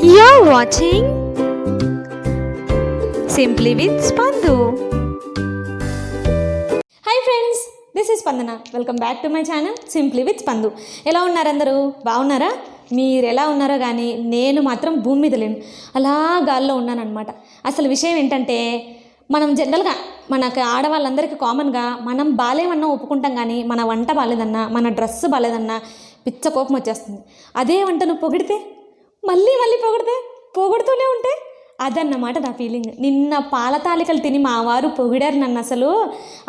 You're watching Simply with Spandu. Hi friends, this is Spandana. Welcome back to my channel Simply with Spandu. ఎలా ఉన్నారు అందరూ? బాగున్నారా? మీరు ఎలా ఉన్నారో కానీ నేను మాత్రం భూమి మీద లేను, అలా గాల్లో ఉన్నానన్నమాట. అసలు విషయం ఏంటంటే మనం జనరల్గా మనకు ఆడవాళ్ళందరికీ కామన్గా మనం బాలేమన్నా ఒప్పుకుంటాం, కానీ మన వంట బాలేదన్నా మన డ్రెస్ బాలేదన్నా పిచ్చ కోపం వచ్చేస్తుంది. అదే వంట నువ్వు పొగిడితే మళ్ళీ పొగుడుతూనే ఉంటే అదన్నమాట నా ఫీలింగ్. నిన్న పాల తాలికలు తిని మా వారు పొగిడారు, నన్ను అసలు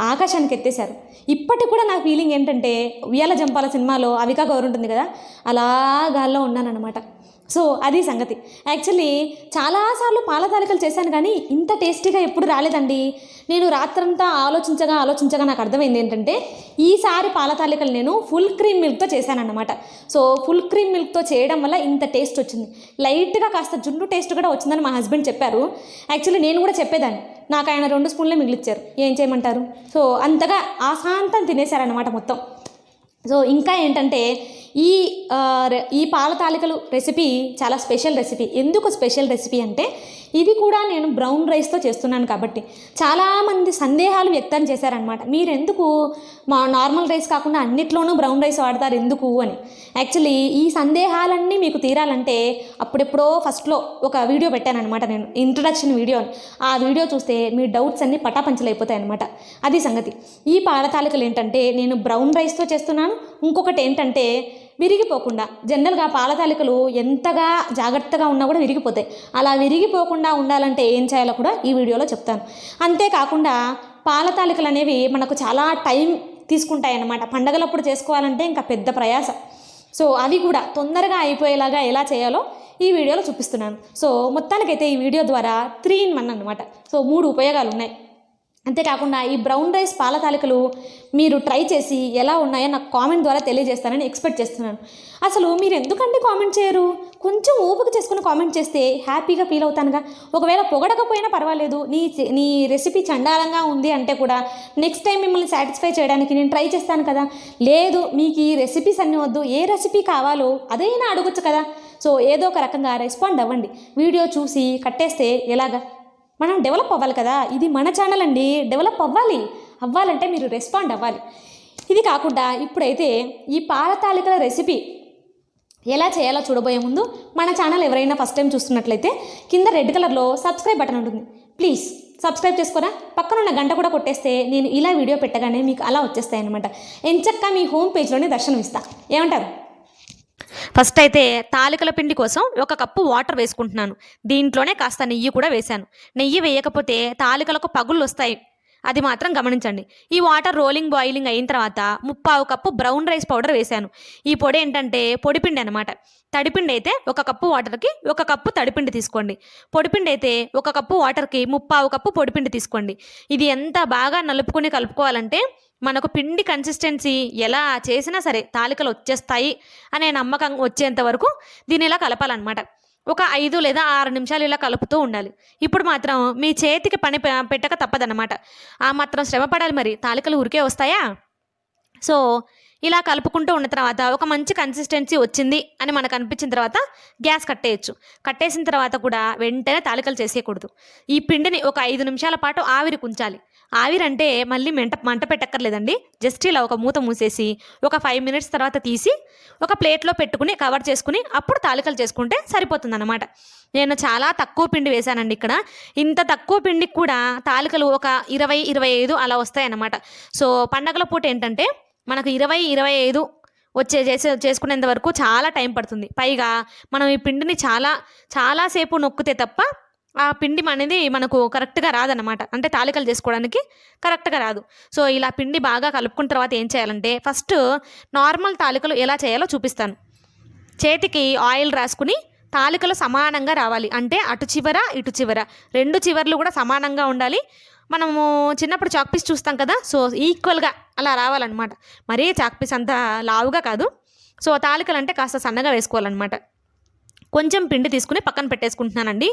ఆకాశానికి ఎత్తేశారు. ఇప్పటికి కూడా నా ఫీలింగ్ ఏంటంటే ఉయ్యాల జంపాల సినిమాలో అవికా గౌర్ ఉంటుంది కదా, అలా గాల్లో ఉన్నానన్నమాట. సో అది సంగతి. యాక్చువల్లీ చాలాసార్లు పాల తాలికలు చేశాను, కానీ ఇంత టేస్టీగా ఎప్పుడు రాలేదండి. నేను రాత్రంతా ఆలోచించగా నాకు అర్థమైంది ఏంటంటే ఈసారి పాల తాలికలు నేను ఫుల్ క్రీమ్ మిల్క్తో చేశానన్నమాట. సో ఫుల్ క్రీమ్ మిల్క్తో చేయడం వల్ల ఇంత టేస్ట్ వచ్చింది. లైట్గా కాస్త జున్ను టేస్ట్ కూడా వచ్చిందని మా హస్బెండ్ చెప్పారు. యాక్చువల్లీ నేను కూడా చెప్పేదాన్ని, నాకు ఆయన 2 స్పూన్లే మిగిలిచ్చారు. ఏం చేయమంటారు? సో అంతగా ఆశాంతం తినేశారనమాట మొత్తం. సో ఇంకా ఏంటంటే ఈ పాల తాలికలు రెసిపీ చాలా స్పెషల్ రెసిపీ. ఎందుకు స్పెషల్ రెసిపీ అంటే ఇది కూడా నేను బ్రౌన్ రైస్తో చేస్తున్నాను కాబట్టి చాలామంది సందేహాలు వ్యక్తం చేశారనమాట. మీరు ఎందుకు మా నార్మల్ రైస్ కాకుండా అన్నిట్లోనూ బ్రౌన్ రైస్ వాడతారు ఎందుకు అని. యాక్చువల్లీ ఈ సందేహాలన్నీ మీకు తీరాలంటే అప్పుడెప్పుడో ఫస్ట్లో ఒక వీడియో పెట్టానమాట, నేను ఇంట్రడక్షన్ వీడియో. ఆ వీడియో చూస్తే మీ డౌట్స్ అన్నీ పటాపంచలైపోతాయి అనమాట. అది సంగతి. ఈ పాల తాలికలు ఏంటంటే నేను బ్రౌన్ రైస్తో చేస్తున్నాను. ఇంకొకటి ఏంటంటే విరిగిపోకుండా, జనరల్గా పాల తాలికలు ఎంతగా జాగ్రత్తగా ఉన్నా కూడా విరిగిపోతాయి. అలా విరిగిపోకుండా ఉండాలంటే ఏం చేయాలో కూడా ఈ వీడియోలో చెప్తాను. అంతేకాకుండా పాల తాలికలు అనేవి మనకు చాలా టైం తీసుకుంటాయి అన్నమాట. పండగలప్పుడు చేసుకోవాలంటే ఇంకా పెద్ద ప్రయాస. సో అవి కూడా తొందరగా అయిపోయేలాగా ఎలా చేయాలో ఈ వీడియోలో చూపిస్తున్నాను. సో మొత్తానికైతే ఈ వీడియో ద్వారా 3 in 1 అనమాట. సో 3 ఉపయోగాలు ఉన్నాయి. అంతేకాకుండా ఈ బ్రౌన్ రైస్ పాల తాలికలు మీరు ట్రై చేసి ఎలా ఉన్నాయో నాకు కామెంట్ ద్వారా తెలియజేస్తానని ఎక్స్పెక్ట్ చేస్తున్నాను. అసలు మీరు ఎందుకంటే కామెంట్ చేయరు? కొంచెం ఓపిక చేసుకుని కామెంట్ చేస్తే హ్యాపీగా ఫీల్ అవుతానుగా. ఒకవేళ పొగడకపోయినా పర్వాలేదు, నీ రెసిపీ చండాలంగా ఉంది అంటే కూడా నెక్స్ట్ టైం మిమ్మల్ని సాటిస్ఫై చేయడానికి నేను ట్రై చేస్తాను కదా. లేదు మీకు ఈ రెసిపీస్ అన్నీ వద్దు, ఏ రెసిపీ కావాలో అదైనా అడగొచ్చు కదా. సో ఏదో ఒక రకంగా రెస్పాండ్ అవ్వండి. వీడియో చూసి కట్టేస్తే ఎలాగా? మనం డెవలప్ అవ్వాలి కదా, ఇది మన ఛానల్ అండి. డెవలప్ అవ్వాలంటే మీరు రెస్పాండ్ అవ్వాలి. ఇది కాకుండా ఇప్పుడైతే ఈ పాల తాలికల రెసిపీ ఎలా చేయాలో చూడబోయే ముందు మన ఛానల్ ఎవరైనా ఫస్ట్ టైం చూస్తున్నట్లయితే కింద రెడ్ కలర్లో సబ్స్క్రైబ్ బటన్ ఉంటుంది, ప్లీజ్ సబ్స్క్రైబ్ చేసుకోరా. పక్కనున్న గంట కూడా కొట్టేస్తే నేను ఇలా వీడియో పెట్టగానే మీకు అలా వచ్చేస్తాయి అన్నమాట. ఎంచక్కా మీ హోమ్ పేజ్లోనే దర్శనం ఇస్తా. ఏమంటారు? ఫస్ట్ అయితే తాలికల పిండి కోసం 1 కప్పు వాటర్ వేసుకుంటున్నాను. దీంట్లోనే కాస్త నెయ్యి కూడా వేశాను. నెయ్యి వేయకపోతే తాలికలకు పగుళ్ళు వస్తాయి, అది మాత్రం గమనించండి. ఈ వాటర్ బాయిలింగ్ అయిన తర్వాత 3/4 కప్పు బ్రౌన్ రైస్ పౌడర్ వేశాను. ఈ పొడి ఏంటంటే పొడిపిండి అనమాట. తడిపిండి అయితే 1 కప్పు వాటర్కి 1 కప్పు తడిపిండి తీసుకోండి. పొడిపిండి అయితే 1 కప్పు వాటర్కి 3/4 కప్పు పొడిపిండి తీసుకోండి. ఇది ఎంత బాగా కలుపుకోవాలంటే మనకు పిండి కన్సిస్టెన్సీ ఎలా చేసినా సరే తాలికలు వచ్చేస్తాయి అనే నమ్మకం వచ్చేంత వరకు దీన్ని ఇలా కలపాలన్నమాట. ఒక 5 లేదా 6 నిమిషాలు ఇలా కలుపుతూ ఉండాలి. ఇప్పుడు మాత్రం మీ చేతికి పని పెట్టక తప్పదన్నమాట. ఆ మాత్రం శ్రమ పడాలి, మరి తాలికలు ఉరికే వస్తాయా? సో ఇలా కలుపుకుంటూ ఉన్న తర్వాత ఒక మంచి కన్సిస్టెన్సీ వచ్చింది అని మనకు అనిపించిన తర్వాత గ్యాస్ కట్టేయచ్చు. కట్టేసిన తర్వాత కూడా వెంటనే తాలికలు చేసేయకూడదు. ఈ పిండిని ఒక 5 నిమిషాల పాటు ఆవిరి కుంచాలి. ఆవిరంటే మళ్ళీ మంట పెట్టక్కర్లేదండి. జస్ట్ ఇలా ఒక మూత మూసేసి ఒక 5 minutes తర్వాత తీసి ఒక ప్లేట్లో పెట్టుకుని కవర్ చేసుకుని అప్పుడు తాలికలు చేసుకుంటే సరిపోతుంది అన్నమాట. నేను చాలా తక్కువ పిండి వేశానండి ఇక్కడ. ఇంత తక్కువ పిండికి కూడా తాలికలు ఒక 20-25 అలా వస్తాయి అన్నమాట. సో పండగల పూట ఏంటంటే మనకు 20-25 చేసుకునేంత వరకు చాలా టైం పడుతుంది. పైగా మనం ఈ పిండిని చాలాసేపు నొక్కితే తప్ప ఆ పిండి అనేది మనకు కరెక్ట్గా రాదన్నమాట. అంటే తాలికలు చేసుకోవడానికి కరెక్ట్గా రాదు. సో ఇలా పిండి బాగా కలుపుకున్న తర్వాత ఏం చేయాలంటే ఫస్ట్ నార్మల్ తాలికలు ఎలా చేయాలో చూపిస్తాను. చేతికి ఆయిల్ రాసుకుని తాలికలు సమానంగా రావాలి. అంటే అటు చివర ఇటు చివర 2 చివర్లు కూడా సమానంగా ఉండాలి. మనము చిన్నప్పుడు చాక్పీస్ చూస్తాం కదా, సో ఈక్వల్గా అలా రావాలన్నమాట. మరీ చాక్పీస్ అంత లావుగా కాదు. సో తాలికలు అంటే కాస్త సన్నగా వేసుకోవాలన్నమాట. కొంచెం పిండి తీసుకుని పక్కన పెట్టేసుకుంటున్నానండి.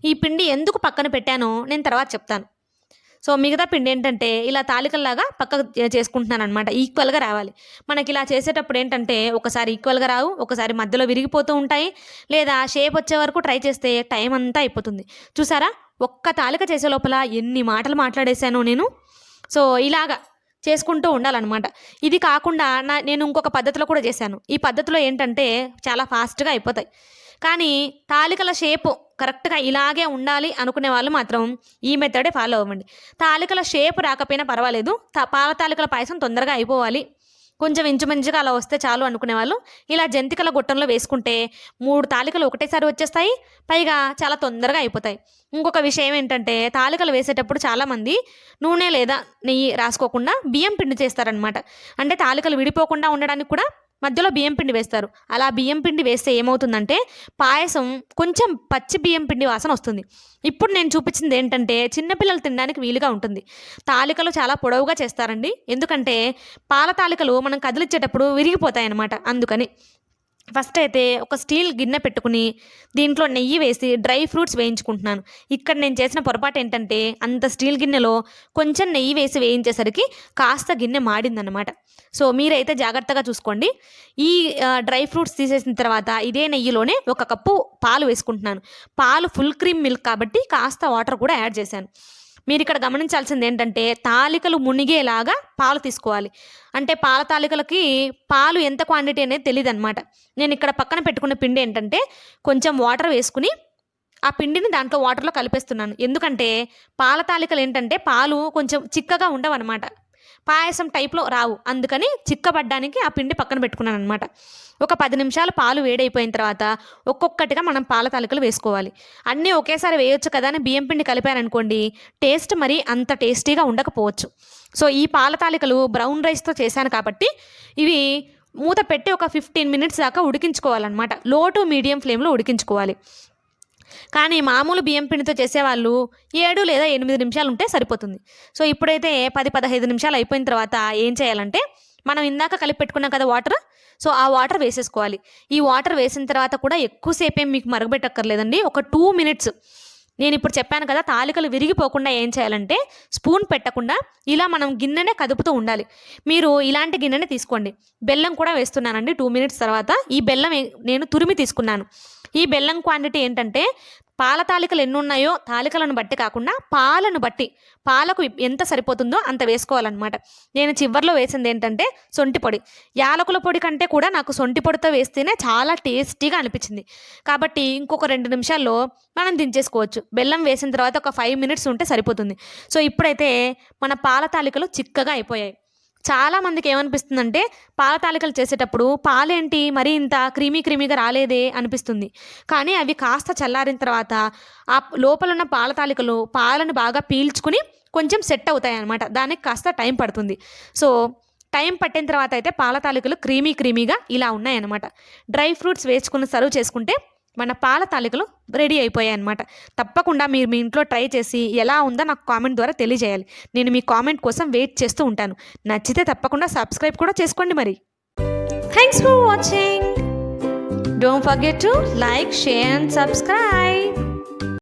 ఈ పిండి ఎందుకు పక్కన పెట్టానో నేను తర్వాత చెప్తాను. సో మిగతా పిండి ఏంటంటే ఇలా తాలికల్లాగా పక్కకు చేసుకుంటున్నాను అనమాట. ఈక్వల్గా రావాలి. మనకి ఇలా చేసేటప్పుడు ఏంటంటే ఒకసారి ఈక్వల్గా రావు, ఒకసారి మధ్యలో విరిగిపోతూ ఉంటాయి, లేదా షేప్ వచ్చే వరకు ట్రై చేస్తే టైం అంతా అయిపోతుంది. చూసారా, ఒక్క తాలిక చేసే లోపల ఎన్ని మాటలు మాట్లాడేశాను నేను. సో ఇలాగా చేసుకుంటూ ఉండాలన్నమాట. ఇది కాకుండా నేను ఇంకొక పద్ధతిలో కూడా చేశాను. ఈ పద్ధతిలో ఏంటంటే చాలా ఫాస్ట్గా అయిపోతాయి. కానీ తాలికల షేపు కరెక్ట్గా ఇలాగే ఉండాలి అనుకునే వాళ్ళు మాత్రం ఈ మెథడే ఫాలో అవ్వండి. తాలికల షేప్ రాకపోయినా పర్వాలేదు, పాల తాలికల పాయసం తొందరగా అయిపోవాలి, కొంచెం ఇంచుమించుగా అలా వస్తే చాలు అనుకునే వాళ్ళు ఇలా జంతికల గొట్టంలో వేసుకుంటే 3 తాలికలు ఒకటేసారి వచ్చేస్తాయి, పైగా చాలా తొందరగా అయిపోతాయి. ఇంకొక విషయం ఏంటంటే తాలికలు వేసేటప్పుడు చాలామంది నూనె లేదా నెయ్యి రాసుకోకుండా బియ్యం పిండి చేస్తారనమాట. అంటే తాలికలు విడిపోకుండా ఉండడానికి కూడా మధ్యలో బియ్యం పిండి వేస్తారు. అలా బియ్యం పిండి వేస్తే ఏమవుతుందంటే పాయసం కొంచెం పచ్చి బియ్యం పిండి వాసన వస్తుంది. ఇప్పుడు నేను చూపించింది ఏంటంటే చిన్నపిల్లలు తినడానికి వీలుగా ఉంటుంది. తాలికలు చాలా పొడవుగా చేస్తారండి, ఎందుకంటే పాల తాలికలు మనం కదిలిచ్చేటప్పుడు విరిగిపోతాయి అన్నమాట. అందుకని ఫస్ట్ అయితే ఒక స్టీల్ గిన్నె పెట్టుకుని దీంట్లో నెయ్యి వేసి డ్రై ఫ్రూట్స్ వేయించుకుంటున్నాను. ఇక్కడ నేను చేసిన పొరపాటు ఏంటంటే అంత స్టీల్ గిన్నెలో కొంచెం నెయ్యి వేసి వేయించేసరికి కాస్త గిన్నె మాడిందన్నమాట. సో మీరైతే జాగ్రత్తగా చూసుకోండి. ఈ డ్రై ఫ్రూట్స్ తీసేసిన తర్వాత ఇదే నెయ్యిలోనే 1 కప్పు పాలు వేసుకుంటున్నాను. పాలు ఫుల్ క్రీమ్ మిల్క్ కాబట్టి కాస్త వాటర్ కూడా యాడ్ చేశాను. మీరు ఇక్కడ గమనించాల్సింది ఏంటంటే తాలికలు మునిగేలాగా పాలు తీసుకోవాలి. అంటే పాల తాలికలకి పాలు ఎంత క్వాంటిటీ అనేది తెలియదు అనమాట. నేను ఇక్కడ పక్కన పెట్టుకున్న పిండి ఏంటంటే కొంచెం వాటర్ వేసుకుని ఆ పిండిని దాంట్లో వాటర్లో కలిపేస్తున్నాను. ఎందుకంటే పాల తాలికలు ఏంటంటే పాలు కొంచెం చిక్కగా ఉండవు అనమాట, పాయసం టైప్లో రావు. అందుకని చిక్కబడ్డానికి ఆ పిండి పక్కన పెట్టుకున్నాను అనమాట. ఒక 10 నిమిషాలు పాలు వేడైపోయిన తర్వాత ఒక్కొక్కటిగా మనం పాల తాలికలు వేసుకోవాలి. అన్నీ ఒకేసారి వేయొచ్చు కదా అని బియ్యం పిండి కలిపారనుకోండి, టేస్ట్ మరి అంత టేస్టీగా ఉండకపోవచ్చు. సో ఈ పాల తాలికలు బ్రౌన్ రైస్తో చేశాను కాబట్టి ఇవి మూత పెట్టి ఒక 15 మినిట్స్ దాకా ఉడికించుకోవాలన్నమాట. లో టు మీడియం ఫ్లేమ్లో ఉడికించుకోవాలి. కానీ మామూలు బియ్యం పిండితో చేసేవాళ్ళు 7 లేదా 8 నిమిషాలు ఉంటే సరిపోతుంది. సో ఇప్పుడైతే 10-15 నిమిషాలు అయిపోయిన తర్వాత ఏం చేయాలంటే మనం ఇందాక కలిపి పెట్టుకున్నాం కదా వాటర్, సో ఆ వాటర్ వేసేసుకోవాలి. ఈ వాటర్ వేసిన తర్వాత కూడా ఎక్కువసేపు ఏం మీకు మరగబెట్టక్కర్లేదండి, ఒక 2 మినిట్స్. నేను ఇప్పుడు చెప్పాను కదా, తాలికలు విరిగిపోకుండా ఏం చేయాలంటే స్పూన్ పెట్టకుండా ఇలా మనం గిన్నెనే కదుపుతూ ఉండాలి. మీరు ఇలాంటి గిన్నెనే తీసుకోండి. బెల్లం కూడా వేస్తున్నానండి 2 మినిట్స్ తర్వాత. ఈ బెల్లం నేను తురిమి తీసుకున్నాను. ఈ బెల్లం క్వాంటిటీ ఏంటంటే పాల తాలికలు ఎన్ని ఉన్నాయో తాలికలను బట్టి కాకుండా పాలను బట్టి, పాలకు ఎంత సరిపోతుందో అంత వేసుకోవాలన్నమాట. నేను చివర్లో వేసింది ఏంటంటే సొంటి పొడి. యాలకుల పొడి కంటే కూడా నాకు సొంటి పొడితో వేస్తేనే చాలా టేస్టీగా అనిపించింది. కాబట్టి ఇంకొక 2 నిమిషాల్లో మనం దించేసుకోవచ్చు. బెల్లం వేసిన తర్వాత ఒక 5 మినిట్స్ ఉంటే సరిపోతుంది. సో ఇప్పుడైతే మన పాల తాలికలు చిక్కగా అయిపోయాయి. చాలామందికి ఏమనిపిస్తుందంటే పాల తాలికలు చేసేటప్పుడు పాలేంటి మరీ ఇంత క్రీమీగా రాలేదే అనిపిస్తుంది. కానీ అవి కాస్త చల్లారిన తర్వాత ఆ లోపల ఉన్న పాల తాలికలు పాలను బాగా పీల్చుకుని కొంచెం సెట్ అవుతాయి అన్నమాట. దానికి కాస్త టైం పడుతుంది. సో టైం పట్టిన తర్వాత అయితే పాల తాలికలు క్రీమీగా ఇలా ఉన్నాయన్నమాట. డ్రై ఫ్రూట్స్ వేసుకుని సర్వ్ చేసుకుంటే మన పాల తాలికలు రెడీ అయిపోయాయి అన్నమాట. తప్పకుండా మీరు మీ ఇంట్లో ట్రై చేసి ఎలా ఉందో నాకు కామెంట్ ద్వారా తెలియజేయాలి. నేను మీ కామెంట్ కోసం వెయిట్ చేస్తూ ఉంటాను. నచ్చితే తప్పకుండా సబ్స్క్రైబ్ కూడా చేసుకోండి మరి. Thanks for watching. Don't forget to like, share and subscribe.